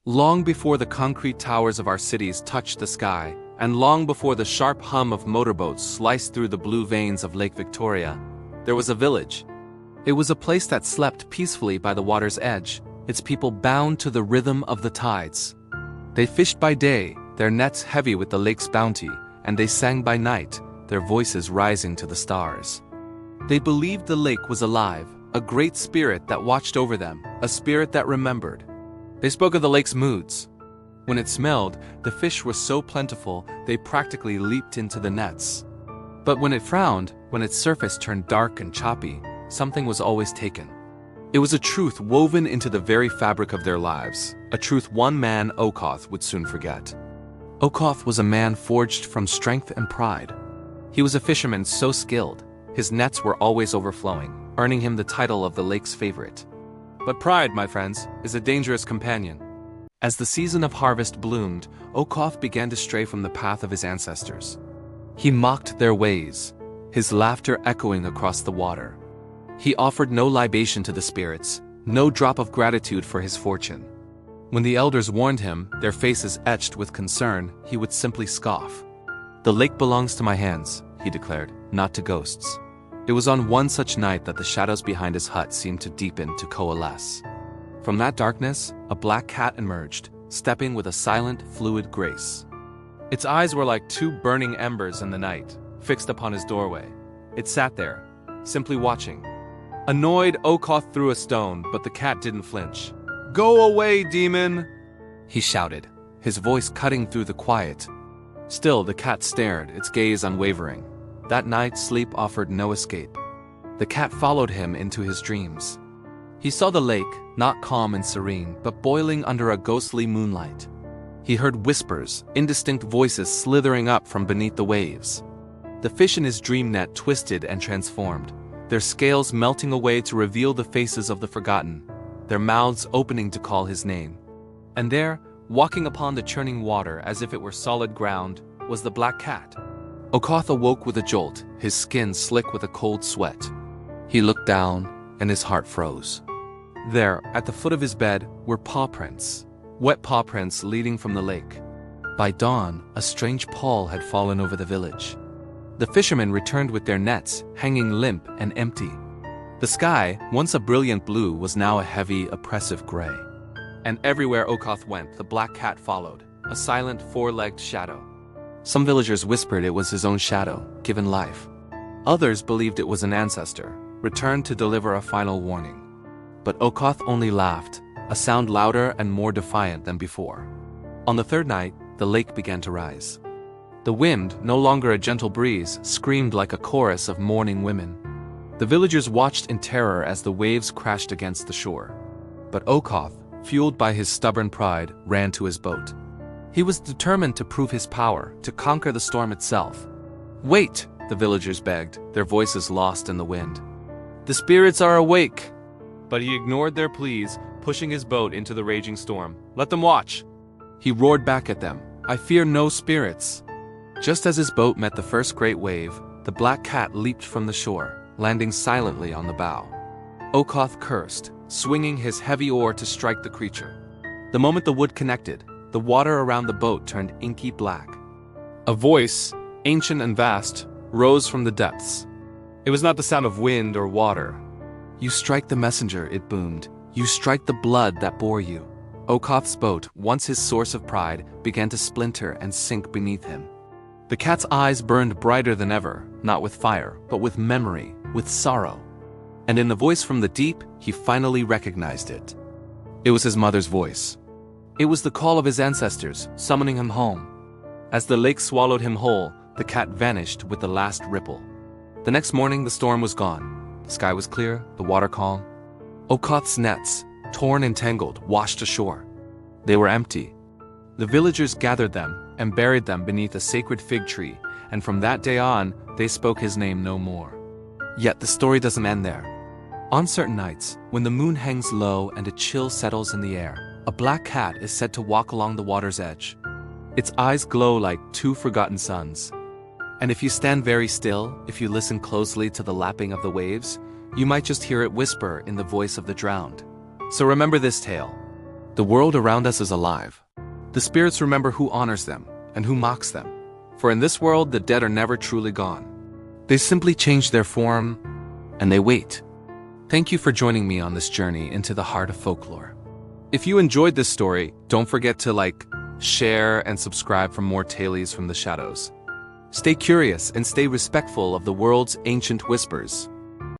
Long before the concrete towers of our cities touched the sky, and long before the sharp hum of motorboats sliced through the blue veins of Lake Victoria, there was a village. It was a place that slept peacefully by the water's edge, its people bound to the rhythm of the tides. They fished by day, their nets heavy with the lake's bounty, and they sang by night, their voices rising to the stars. They believed the lake was alive, a great spirit that watched over them, a spirit that remembered. They spoke of the lake's moods. When it smelled, the fish were so plentiful they practically leaped into the nets. But when it frowned, when its surface turned dark and choppy, something was always taken. It was a truth woven into the very fabric of their lives, a truth one man, Okoth, would soon forget. Okoth was a man forged from strength and pride. He was a fisherman so skilled, his nets were always overflowing, earning him the title of the lake's favorite. But pride, my friends, is a dangerous companion. As the season of harvest bloomed, Okoth began to stray from the path of his ancestors. He mocked their ways, his laughter echoing across the water. He offered no libation to the spirits, no drop of gratitude for his fortune. When the elders warned him, their faces etched with concern, he would simply scoff. "The lake belongs to my hands," he declared, "not to ghosts." It was on one such night that the shadows behind his hut seemed to deepen, to coalesce. From that darkness, a black cat emerged, stepping with a silent, fluid grace. Its eyes were like two burning embers in the night, fixed upon his doorway. It sat there, simply watching. Annoyed, Okoth threw a stone, but the cat didn't flinch. "Go away, demon!" he shouted, his voice cutting through the quiet. Still, the cat stared, its gaze unwavering. That night, sleep offered no escape. The cat followed him into his dreams. He saw the lake, not calm and serene, but boiling under a ghostly moonlight. He heard whispers, indistinct voices slithering up from beneath the waves. The fish in his dream net twisted and transformed, their scales melting away to reveal the faces of the forgotten, their mouths opening to call his name. And there, walking upon the churning water as if it were solid ground, was the black cat. Okoth awoke with a jolt, his skin slick with a cold sweat. He looked down, and his heart froze. There, at the foot of his bed, were paw prints, wet paw prints leading from the lake. By dawn, a strange pall had fallen over the village. The fishermen returned with their nets, hanging limp and empty. The sky, once a brilliant blue, was now a heavy, oppressive gray. And everywhere Okoth went, the black cat followed, a silent, four-legged shadow. Some villagers whispered it was his own shadow, given life. Others believed it was an ancestor, returned to deliver a final warning. But Okoth only laughed, a sound louder and more defiant than before. On the third night, the lake began to rise. The wind, no longer a gentle breeze, screamed like a chorus of mourning women. The villagers watched in terror as the waves crashed against the shore. But Okoth, fueled by his stubborn pride, ran to his boat. He was determined to prove his power, to conquer the storm itself. "Wait!" the villagers begged, their voices lost in the wind. "The spirits are awake!" But he ignored their pleas, pushing his boat into the raging storm. "Let them watch!" He roared back at them. "I fear no spirits!" Just as his boat met the first great wave, the black cat leaped from the shore, landing silently on the bow. Okoth cursed, swinging his heavy oar to strike the creature. The moment the wood connected, the water around the boat turned inky black. A voice, ancient and vast, rose from the depths. It was not the sound of wind or water. "You strike the messenger," it boomed. "You strike the blood that bore you." Okoth's boat, once his source of pride, began to splinter and sink beneath him. The cat's eyes burned brighter than ever, not with fire, but with memory, with sorrow. And in the voice from the deep, he finally recognized it. It was his mother's voice. It was the call of his ancestors, summoning him home. As the lake swallowed him whole, the cat vanished with the last ripple. The next morning, the storm was gone. The sky was clear, the water calm. Okoth's nets, torn and tangled, washed ashore. They were empty. The villagers gathered them and buried them beneath a sacred fig tree, and from that day on, they spoke his name no more. Yet the story doesn't end there. On certain nights, when the moon hangs low and a chill settles in the air, a black cat is said to walk along the water's edge. Its eyes glow like two forgotten suns. And if you stand very still, if you listen closely to the lapping of the waves, you might just hear it whisper in the voice of the drowned. So remember this tale. The world around us is alive. The spirits remember who honors them and who mocks them. For in this world, the dead are never truly gone. They simply change their form, and they wait. Thank you for joining me on this journey into the heart of folklore. If you enjoyed this story, don't forget to like, share, and subscribe for more tales from the shadows. Stay curious and stay respectful of the world's ancient whispers.